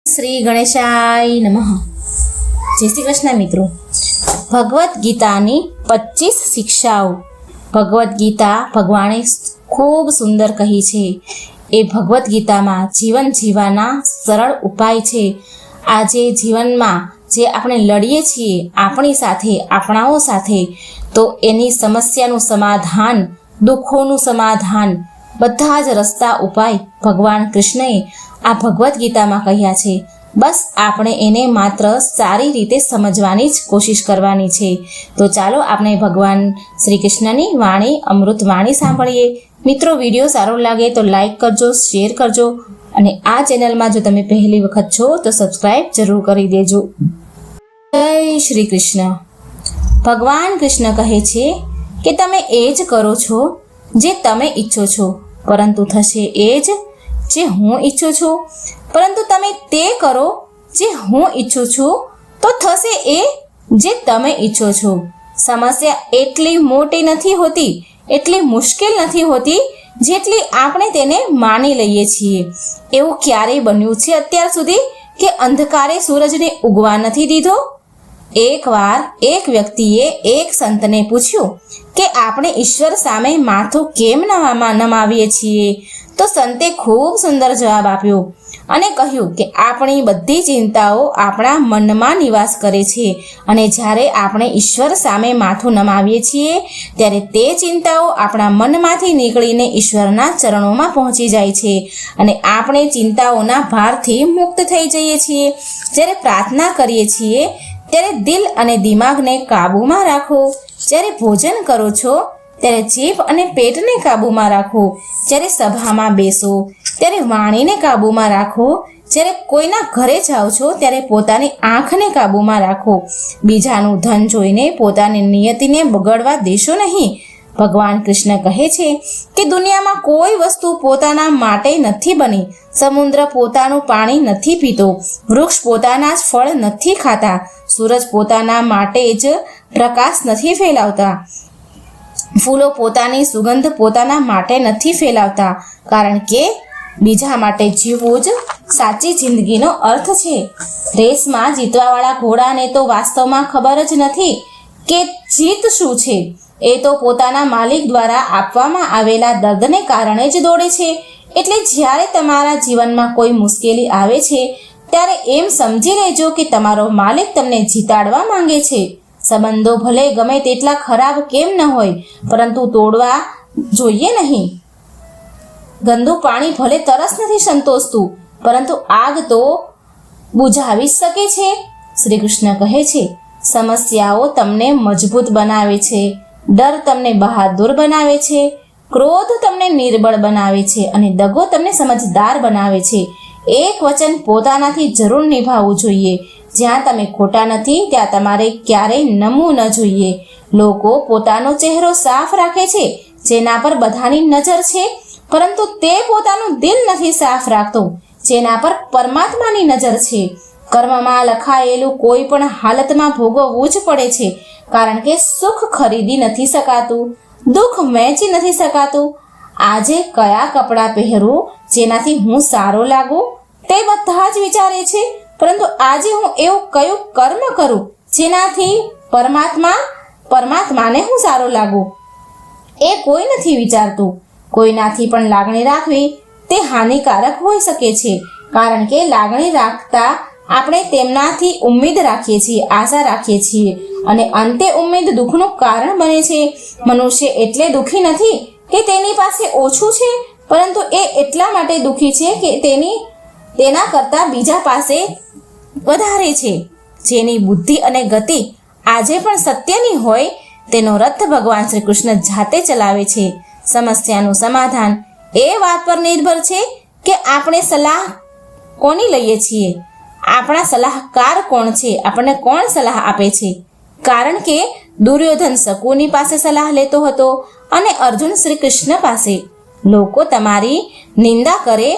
શ્રી ગણેશાય નમઃ. જય શ્રી કૃષ્ણ મિત્રો. ભગવદ્ ગીતાની 25 શિક્ષાઓ. ભગવદ્ ગીતા ભગવાને ખૂબ સુંદર કહી છે. એ ભગવદ્ ગીતામાં જીવન જીવવાના સરળ ઉપાય છે. આજે જીવનમાં જે આપણે લડીએ છીએ આપણી સાથે, આપણાઓ સાથે, તો એની સમસ્યાનું સમાધાન, દુઃખોનું સમાધાન, બધા જ રસ્તા ઉપાય ભગવાન કૃષ્ણએ આ ભગવદ્ ગીતામાં કહ્યા છે. બસ આપણે એને માત્ર સારી રીતે સમજવાની જ કોશિશ કરવાની છે. તો ચાલો આપણે ભગવાન શ્રી કૃષ્ણની વાણી, અમૃત વાણી સાંભળીએ. મિત્રો, વિડીયો સારો લાગે તો લાઈક કરજો, શેર કરજો અને આ ચેનલમાં જો તમે પહેલી વખત છો તો સબસ્ક્રાઈબ જરૂર કરી દેજો. જય શ્રી કૃષ્ણ. ભગવાન કૃષ્ણ કહે છે કે તમે એ જ કરો છો જે તમે ઈચ્છો છો, પરંતુ થશે એ જ જે હું ઈચ્છું છું. પરંતુ તમે તે કરો જે હું ઈચ્છું છું તો થશે એ જે તમે ઈચ્છો છો. સમસ્યા એટલી મોટી નથી હોતી, એટલી મુશ્કેલ નથી હોતી જેટલી આપણે તેને માની લઈએ છીએ. એવું ક્યારેય બન્યું છે અત્યાર સુધી કે અંધકારે સૂરજને ઉગવા નથી દીધો? એકવાર એક વ્યક્તિએ એક સંતને પૂછ્યું કે આપણે ઈશ્વર સામે માથું કેમ નમાવીએ છીએ? તો સંતે ખૂબ સુંદર જવાબ આપ્યો અને કહ્યું કે આપણી બધી ચિંતાઓ આપણા મનમાં નિવાસ કરે છે, અને જ્યારે આપણે ઈશ્વર સામે માથું નમાવીએ છીએ ત્યારે તે ચિંતાઓ આપણા મનમાંથી નીકળીને ઈશ્વરના ચરણોમાં પહોંચી જાય છે અને આપણે ચિંતાઓના ભારથી મુક્ત થઈ જઈએ છીએ. જ્યારે પ્રાર્થના કરીએ છીએ ત્યારે દિલ અને દિમાગને કાબૂમાં રાખો. જ્યારે ભોજન કરો છો ત્યારે જીભ અને પેટને કાબૂમાં રાખો. જ્યારે સભામાં બેસો ત્યારે વાણીને કાબૂમાં રાખો. જ્યારે કોઈના ઘરે જાઓ છો ત્યારે પોતાની આંખને કાબૂમાં રાખો. બીજાનું ધન જોઈને પોતાની નિયતિને બગડવા દેશો નહીં. ભગવાન કૃષ્ણ કહે છે કે દુનિયામાં કોઈ વસ્તુ પોતાના માટે નથી બની. સમુદ્ર પોતાનું પાણી નથી પીતો. વૃક્ષ પોતાના જ ફળ નથી ખાતા. સૂરજ પોતાના માટે જ પ્રકાશ નથી ફેલાવતા. ફૂલો પોતાની સુગંધ પોતાના માટે નથી ફેલાવતા, કારણ કે બીજા માટે જીવવું જ સાચી જિંદગીનો અર્થ છે. રેસમાં જીતવાવાળા ઘોડાને તો વાસ્તવમાં ખબર જ નથી કે જીત શું છે. એ તો પોતાના માલિક દ્વારા આપવામાં આવેલા દર્દને કારણે જ દોડે છે. એટલે જ્યારે તમારા જીવનમાં કોઈ મુશ્કેલી આવે છે ત્યારે એમ સમજી લેજો કે તમારો માલિક તમને જીતાડવા માંગે છે. સંબંધો ભલે ગમે તેટલા ખરાબ કેમ ન હોય, પરંતુ તોડવા જોઈએ નહીં. ગંદુ પાણી ભલે તરસ નથી સંતોષતું, પરંતુ આગ તો બુઝાવી શકે છે. શ્રી કૃષ્ણ કહે છે, સમસ્યાઓ તમને મજબૂત બનાવે છે, ડર તમને બહાદુર બનાવે છે, ક્રોધ તમને નિર્બળ બનાવે છે અને દગો તમને સમજદાર બનાવે છે. એક વચન પોતાનાથી જરૂર નિભાવવું જોઈએ. જ્યાં તમે ખોટા નથી ત્યાં તમારે ક્યારેય નમવું ન જોઈએ. લોકો પોતાનો ચહેરો સાફ રાખે છે જેના પર બધાની નજર છે, પરંતુ તે પોતાનું દિલ નથી સાફ રાખતો જેના પર પરમાત્માની નજર છે. કર્મમાં લખાયેલું કોઈ પણ હાલતમાં ભોગવવું જ પડે છે, કારણ કે સુખ ખરીદી નથી શકાતું, દુઃખ વહેંચી નથી શકાતું. આજે કયા કપડાં પહેરવું જેનાથી હું સારો લાગું તે બધા જ વિચારે છે, પરંતુ આજે હું એવું કયું કર્મ કરું જેનાથી પરમાત્માને હું સારો લાગું, એ કોઈ નથી વિચારતું. કોઈનાથી પણ લાગણી રાખવી તે હાનિકારક હોઈ શકે છે, કારણ કે લાગણી રાખતા આપણે તેમનાથી ઉમ્મીદ રાખીએ છીએ, આશા રાખીએ છીએ, અને અંતે ઉમ્મીદ દુઃખનું કારણ બને છે. મનુષ્ય એટલે દુઃખી નથી કે તેની પાસે ઓછું છે, પરંતુ એ એટલા માટે દુઃખી છે કે તેના કરતાં બીજા પાસે વધારે છે. જેની બુદ્ધિ અને ગતિ આજે પણ સત્યની હોય તેનો રથ ભગવાન શ્રી કૃષ્ણ જાતે ચલાવે છે. સમસ્યાનું સમાધાન એ વાત પર નિર્ભર છે કે આપણે સલાહ કોની લઈએ છીએ. આપણા સલાહકાર કોણ છે? આપણને કોણ સલાહ આપે છે? કારણ કે દુર્યોધન શકુની પાસે સલાહ લેતો હતો અને અર્જુન શ્રી કૃષ્ણ પાસે. લોકો તમારી નિંદા કરે,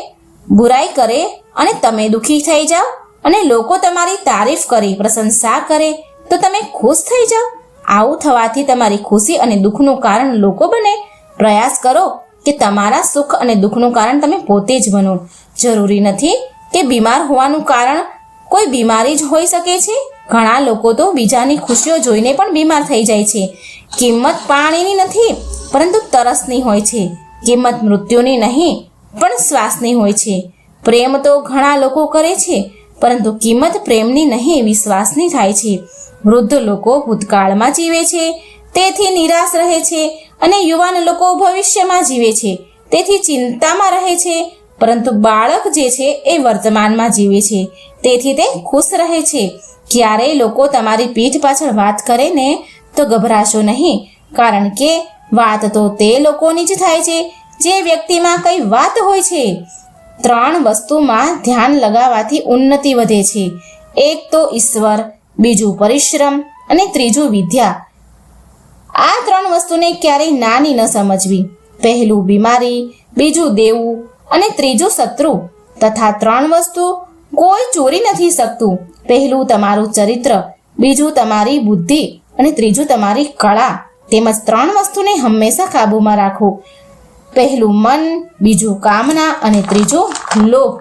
બુરાઈ કરે અને તમે દુઃખી થઈ જાઓ, અને લોકો તમારી તારીફ કરી, પ્રશંસા કરે તો તમે ખુશ થઈ જાઓ. આવું થવાથી તમારી ખુશી અને દુઃખનું કારણ લોકો બને. પ્રયાસ કરો કે તમારા સુખ અને દુઃખનું કારણ તમે પોતે જ બનો. જરૂરી નથી કે બીમાર હોવાનું કારણ કોઈ બીમારી જ હોઈ શકે છે? ઘણા લોકો તો બીજાની ખુશીઓ જોઈને પણ બીમાર થઈ જાય છે. કિંમત પાણીની નથી, પરંતુ તરસની હોય છે. કિંમત મૃત્યુની નહીં, પણ શ્વાસની હોય છે. પ્રેમ તો ઘણા લોકો કરે છે, પરંતુ કિંમત પ્રેમની નહીં, વિશ્વાસની થાય છે. વૃદ્ધ લોકો ભૂતકાળમાં જીવે છે, તેથી નિરાશ રહે છે, અને યુવાન લોકો ભવિષ્યમાં જીવે છે, તેથી ચિંતામાં રહે છે. પરંતુ બાળક જે છે એ વર્તમાનમાં જીવે છે, તેથી તે ખુશ રહે છે. ક્યારેય લોકો તમારી પીઠ પાછળ વાત કરે ને તો ગભરાશો નહીં, કારણ કે વાત તો તે લોકોની જ થાય છે જે વ્યક્તિમાં કઈ વાત હોય છે. 3 વસ્તુમાં ધ્યાન લગાવવાથી ઉન્નતિ વધે છે. એક તો ઈશ્વર, બીજું પરિશ્રમ અને ત્રીજું વિદ્યા. આ 3 વસ્તુને ક્યારેય નાની ન સમજવી. પહેલું બીમારી, બીજું દેવું અને ત્રીજું શત્રુ. તથા 3 વસ્તુ કોઈ ચોરી નથી શકતું. પહેલું તમારું ચરિત્ર, બીજું તમારી બુદ્ધિ અને ત્રીજું તમારી કળા. તેમજ 3 વસ્તુને હંમેશા કાબૂમાં રાખો. પહેલું મન, બીજું કામના અને ત્રીજું લોભ.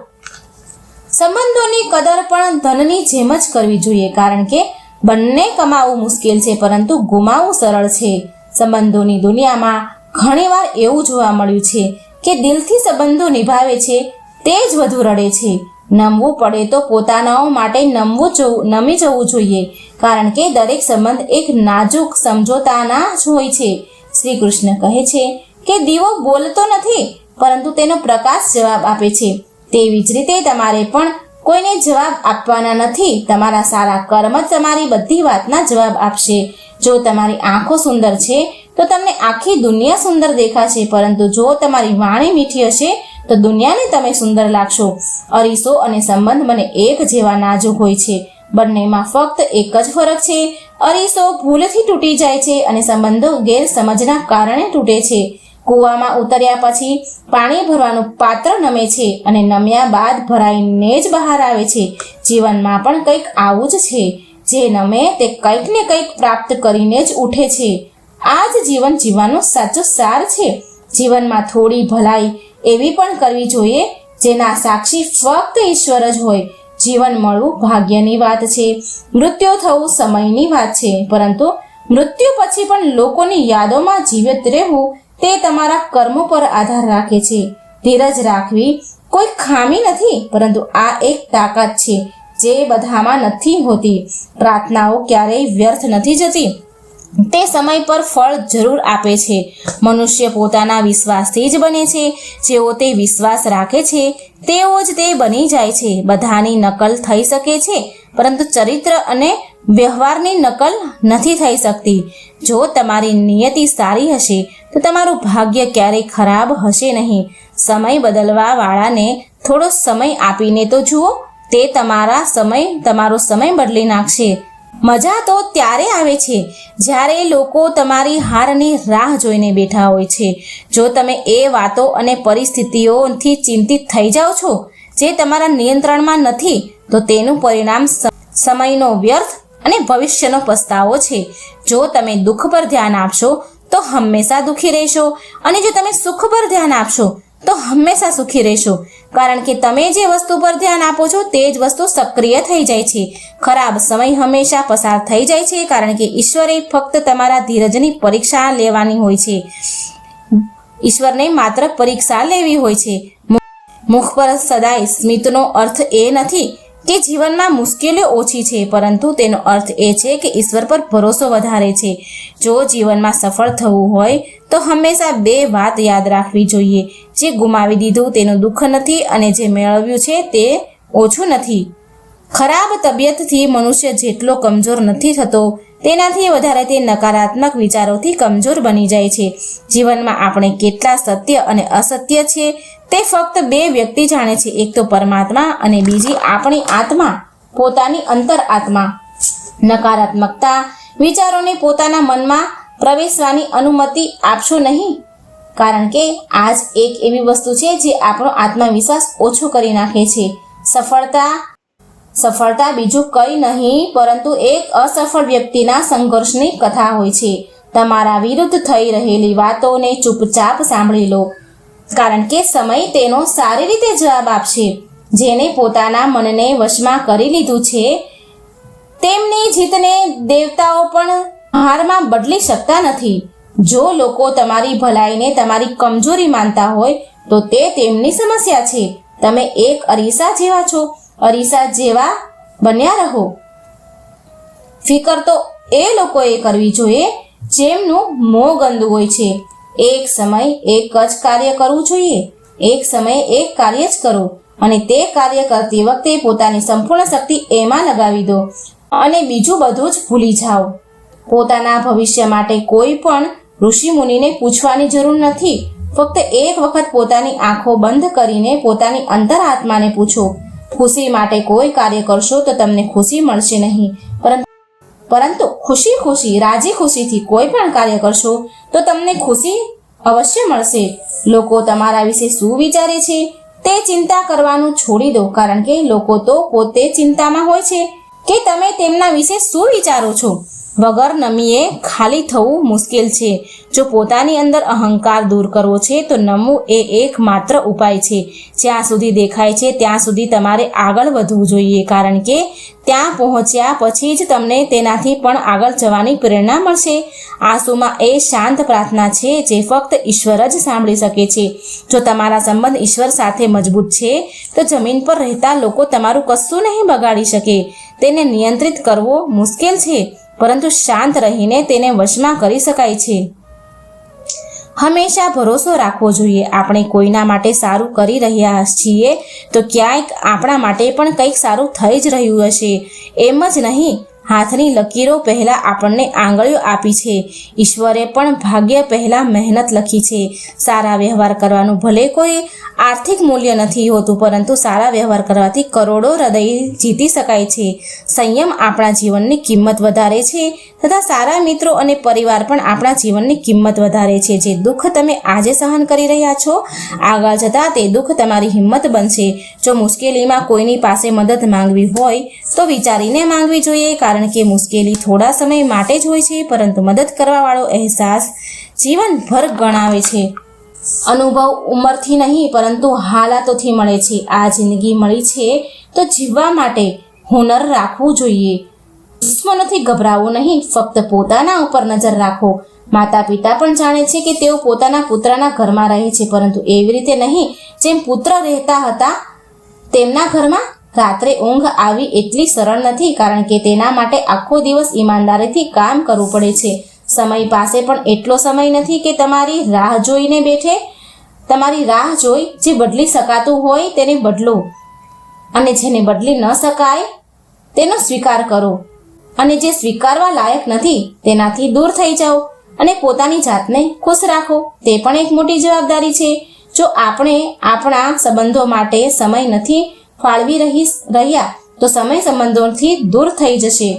સંબંધોની કદર પણ ધનની જેમ જ કરવી જોઈએ, કારણ કે બંને કમાવવું મુશ્કેલ છે, પરંતુ ગુમાવવું સરળ છે. સંબંધોની દુનિયામાં ઘણીવાર એવું જોવા મળ્યું છે કે દિલથી સંબંધો નિભાવે છે તે જ વધુ રડે છે. નમવું પડે તો પોતાનાઓ માટે નમી જવું જોઈએ, કારણ કે દરેક સંબંધ એક નાજુક સમજોતાના જ હોય છે. શ્રી કૃષ્ણ કહે છે કે દીવો બોલતો નથી, પરંતુ તેનો પ્રકાશ જવાબ આપે છે. તેવી જ રીતે તમારે પણ કોઈને જવાબ આપવાના નથી. તમારા સારા કર્મ જ તમારી બધી વાતના જવાબ આપશે. જો તમારી આંખો સુંદર છે તો તમને આખી દુનિયા સુંદર દેખાશે, પરંતુ જો તમારી વાણી મીઠી હશે તો દુનિયાને તમે સુંદર લાગશો. અરીસો અને સંબંધ મને એક જેવા નાજુક હોય છે. બંનેમાં ફક્ત એક જ ફરક છે. અરીસો ભૂલથી તૂટી જાય છે અને સંબંધો ગેરસમજના કારણે તૂટે છે. કૂવામાં ઉતર્યા પછી પાણી ભરવાનું પાત્ર નમે છે, અને નમ્યા બાદ ભરાઈને જ બહાર આવે છે. જીવનમાં પણ કંઈક આવું જ છે. જે નમે તે કંઈક ને કંઈક પ્રાપ્ત કરીને જ ઉઠે છે. આ જ જીવન જીવવાનો સાચો સાર છે. જીવનમાં થોડી ભલાઈ એવી પણ કરવી જોઈએ જેના સાક્ષી ફક્ત ઈશ્વર જ હોય. જીવન મળવું ભાગ્યની વાત છે. મૃત્યુ થવું સમયની વાત છે, પરંતુ મૃત્યુ પછી પણ લોકોની યાદોમાં જીવિત રહેવું તે તમારા કર્મો પર આધાર રાખે છે. ધીરજ રાખવી કોઈ ખામી નથી, પરંતુ આ એક તાકાત છે જે બધામાં નથી હોતી. પ્રાર્થનાઓ ક્યારેય વ્યર્થ નથી જતી, તે સમય પર ફળ જરૂર આપે છે. મનુષ્ય પોતાના વિશ્વાસથી જ બને છે. જેઓ તે વિશ્વાસ રાખે છે તેઓ જ તે બની જાય છે. બધાની નકલ થઈ શકે છે, પરંતુ ચરિત્ર અને વ્યવહારની નકલ નથી થઈ શકતી. જો તમારી નિયતિ સારી હશે તો તમારું ભાગ્ય ક્યારેય ખરાબ હશે નહીં. સમય બદલવા વાળાને થોડો સમય આપીને તો જુઓ, તે તમારો સમય બદલી નાખશે. મજા તો ત્યારે આવે છે જ્યારે લોકો તમારી હારની રાહ જોઈને બેઠા હોય છે. જો તમે એ વાતો અને પરિસ્થિતિઓથી ચિંતિત થઈ જાઓ છો જે તમારા નિયંત્રણમાં નથી, તો તેનું પરિણામ સમયનો વ્યર્થ અને ભવિષ્યનો પસ્તાવો છે. જો તમે દુઃખ પર ધ્યાન આપશો તો હંમેશા દુઃખી રહેશો, અને જો તમે સુખ પર ધ્યાન આપશો તો હંમેશા સુખી રહેશો, કારણ કે તમે જે વસ્તુ પર ધ્યાન આપો છો તે જ વસ્તુ સક્રિય થઈ જાય છે. ખરાબ સમય હંમેશા પસાર થઈ જાય છે, કારણ કે ઈશ્વરે ફક્ત તમારા ધીરજની પરીક્ષા લેવાની હોય છે. ઈશ્વરને માત્ર પરીક્ષા લેવી હોય છે. મુખ પર સદાય સ્મિતનો અર્થ એ નથી કે જીવનમાં મુશ્કેલીઓ ઓછી છે, પરંતુ તેનો અર્થ એ છે કે ઈશ્વર પર ભરોસો વધારે છે. જો જીવનમાં સફળ થવું હોય તો હંમેશા 2 વાત યાદ રાખવી જોઈએ. જે ગુમાવી દીધું તેનું દુઃખ નથી, અને જે મેળવ્યું છે તે ઓછું નથી. ખરાબ તબિયતથી મનુષ્ય જેટલો કમજોર નથી થતો, તેનાથી વધારે તે નકારાત્મક વિચારોથી કમજોર બની જાય છે. જીવનમાં આપણે કેટલા સત્ય અને અસત્ય છે તે ફક્ત 2 વ્યક્તિ જાણે છે. એક તો પરમાત્મા અને બીજી આપણી આત્મા, પોતાની અંતર આત્મા. નકારાત્મકતા વિચારોને પોતાના મનમાં પ્રવેશવાની અનુમતિ આપશો નહીં, કારણ કે આ જ એક એવી વસ્તુ છે જે આપણો આત્મવિશ્વાસ ઓછો કરી નાખે છે. સફળતા બીજું કંઈ નહીં પરંતુ એક અસફળ વ્યક્તિના સંઘર્ષની કથા હોય છે. તમારા વિરુદ્ધ થઈ રહેલી વાતોને ચૂપચાપ સાંભળી લો, કારણ કે સમય તેનો સારી રીતે જવાબ આપશે. જેને પોતાના મનને વશમાં કરી લીધું છે તેમની જીતને દેવતાઓ પણ હારમાં બદલી શકતા નથી. જો લોકો તમારી ભલાઈને તમારી કમજોરી માનતા હોય તો તે તેમની સમસ્યા છે. તમે એક અરીસા જેવા છો, અરીસા જેવા બન્યા રહો. ફિકર તો એ લોકોએ કરવી જોઈએ જેમનું મોં ગંદુ હોય છે. એક સમય એક જ કાર્ય કરવું જોઈએ. એક સમયે એક કાર્ય જ કરો અને તે કાર્ય કરતી વખતે પોતાની સંપૂર્ણ શક્તિ એમાં લગાવી દો અને બીજું બધું જ ભૂલી જાઓ. પોતાના ભવિષ્ય માટે કોઈ પણ ઋષિ મુનિને પૂછવાની જરૂર નથી. ફક્ત એક વખત પોતાની આંખો બંધ કરીને પોતાની અંતરાત્માને પૂછો. ખુશી માટે કોઈ કાર્ય કરશો તો તમને ખુશી મળશે નહીં, પરંતુ ખુશી રાજી ખુશીથી કોઈ પણ કાર્ય કરશો તો તમને ખુશી અવશ્ય મળશે. લોકો તમારા વિશે શું વિચારે છે તે ચિંતા કરવાનું છોડી દો, કારણ કે લોકો તો પોતે ચિંતામાં હોય છે કે તમે તેમના વિશે શું વિચારો છો. વગર નમીએ ખાલી થવું મુશ્કેલ છે. જો પોતાની અંદર અહંકાર દૂર કરવો છે તો નમવું એ એકમાત્ર ઉપાય છે. જ્યાં સુધી દેખાય છે ત્યાં સુધી તમારે આગળ વધવું જોઈએ, કારણ કે ત્યાં પહોંચ્યા પછી જ તમને તેનાથી પણ આગળ જવાની પ્રેરણા મળશે. આંસુમાં એ શાંત પ્રાર્થના છે જે ફક્ત ઈશ્વર જ સાંભળી શકે છે. જો તમારા સંબંધ ઈશ્વર સાથે મજબૂત છે તો જમીન પર રહેતા લોકો તમારું કશું નહીં બગાડી શકે. તેને નિયંત્રિત કરવો મુશ્કેલ છે, પરંતુ શાંત રહીને તેને વશમાં કરી શકાય છે. હંમેશા ભરોસો રાખવો જોઈએ. આપણે કોઈના માટે સારું કરી રહ્યા છીએ તો ક્યાંક આપણા માટે પણ કંઈક સારું થઈ જ રહ્યું હશે. એમ જ નહીં, હાથની લકીરો પહેલાં આપણને આંગળીઓ આપી છે. ઈશ્વરે પણ ભાગ્ય પહેલાં મહેનત લખી છે. સારા વ્યવહાર કરવાનું ભલે કોઈ આર્થિક મૂલ્ય નથી હોતું, પરંતુ સારા વ્યવહાર કરવાથી કરોડો હૃદય જીતી શકાય છે. સંયમ આપણા જીવનની કિંમત વધારે છે તથા સારા મિત્રો અને પરિવાર પણ આપણા જીવનની કિંમત વધારે છે. જે દુઃખ તમે આજે સહન કરી રહ્યા છો, આગળ જતાં તે દુઃખ તમારી હિંમત બનશે. જો મુશ્કેલીમાં કોઈની પાસે મદદ માંગવી હોય તો વિચારીને માંગવી જોઈએ, કારણ કે મુશ્કેલી થોડા સમય માટે જ હોય છે, પરંતુ મદદ કરવાવાળો અહેસાસ જીવનભર ગણાવે છે. અનુભવ ઉંમરથી નહીં પરંતુ હાલાતોથી મળે છે. આ જિંદગી મળી છે તો જીવવા માટે હુનર રાખવું જોઈએ. દુશ્મનોથી ગભરાવું નહીં, ફક્ત પોતાના ઉપર નજર રાખો. માતા પિતા પણ જાણે છે કે તેઓ પોતાના પુત્રના ઘરમાં રહે છે, પરંતુ એવી રીતે નહીં જેમ પુત્ર રહેતા હતા તેમના ઘરમાં. રાત્રે ઊંઘ આવી એટલી સરળ નથી, કારણ કે તેના માટે આખો દિવસ ઈમાનદારીથી કામ કરવું પડે છે. સમય પાસે પણ એટલો સમય નથી કે તમારી રાહ જોઈને બેઠે. તમારી રાહ જોઈ જે બદલી શકાતું હોય તેને બદલો, અને જેને બદલી ન શકાય તેનો સ્વીકાર કરો, અને જે સ્વીકારવા લાયક નથી તેનાથી દૂર થઈ જાઓ અને પોતાની જાતને ખુશ રાખો. તે પણ એક મોટી જવાબદારી છે. જો આપણે આપણા સંબંધો માટે સમય નથી ફાળવી રહ્યા તો સમય સંબંધોથી દૂર થઈ જશે.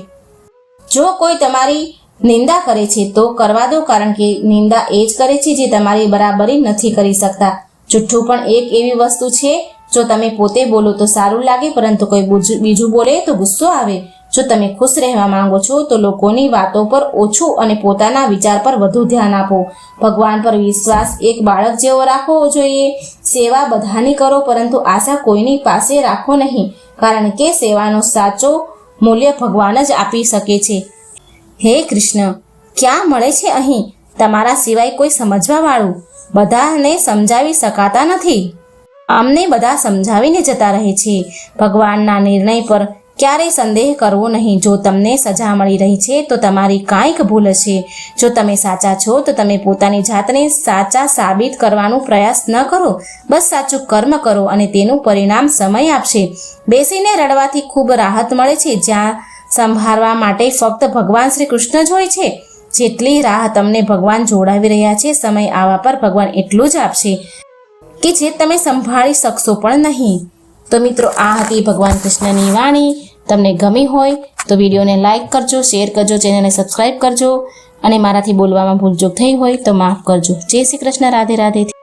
જો કોઈ તમારી નિંદા કરે છે તો કરવા દો, કારણ કે નિંદા એ જ કરે છે જે તમારી બરાબરી નથી કરી શકતા. જુઠ્ઠું પણ એક એવી વસ્તુ છે, જો તમે પોતે બોલો તો સારું લાગે, પરંતુ કોઈ બીજું બોલે તો ગુસ્સો આવે. જો તમે ખુશ રહેવા માંગો છો તો લોકોની વાતો પર ઓછું અને પોતાના વિચાર પર વધુ ધ્યાન આપો. ભગવાન પર વિશ્વાસ એક બાળક જેવો રાખવો જોઈએ. સેવા બધાની કરો, પરંતુ આશા કોઈની પાસે રાખો નહીં, કારણ કે સેવાનો સાચો મૂલ્ય ભગવાન જ આપી શકે છે. હે કૃષ્ણ, ક્યાં મળે છે અહીં તમારા સિવાય કોઈ સમજવાવાળું? બધાને સમજાવી શકાતા નથી. અમને બધા સમજાવીને જતા રહે છે. ભગવાનના નિર્ણય પર ક્યારેય સંદેહ કરવો નહીં. જો તમને સજા મળી રહી છે તો તમારી કાંઈક ભૂલ છે. જો તમે સાચા છો તો તમે પોતાની જાતને સાચા સાબિત કરવાનો પ્રયાસ ન કરો. બસ સાચું કર્મ કરો અને તેનું પરિણામ સમય આપશે. બેસીને રડવાથી ખૂબ રાહત મળે છે, જ્યાં સંભાળવા માટે ફક્ત ભગવાન શ્રી કૃષ્ણ જ હોય છે. જેટલી રાહ તમને ભગવાન જોડાવી રહ્યા છે, સમય આવવા પર ભગવાન એટલું જ આપશે કે જે તમે સંભાળી શકશો પણ નહીં. તો મિત્રો, આ હતી ભગવાન કૃષ્ણની વાણી. તમને ગમી હોય તો વિડીયોને લાઇક કરજો, શેર કરજો, ચેનલને સબસ્ક્રાઈબ કરજો, અને મારાથી બોલવામાં ભૂલચૂક થઈ હોય તો માફ કરજો. જય શ્રી કૃષ્ણ. રાધે રાધે.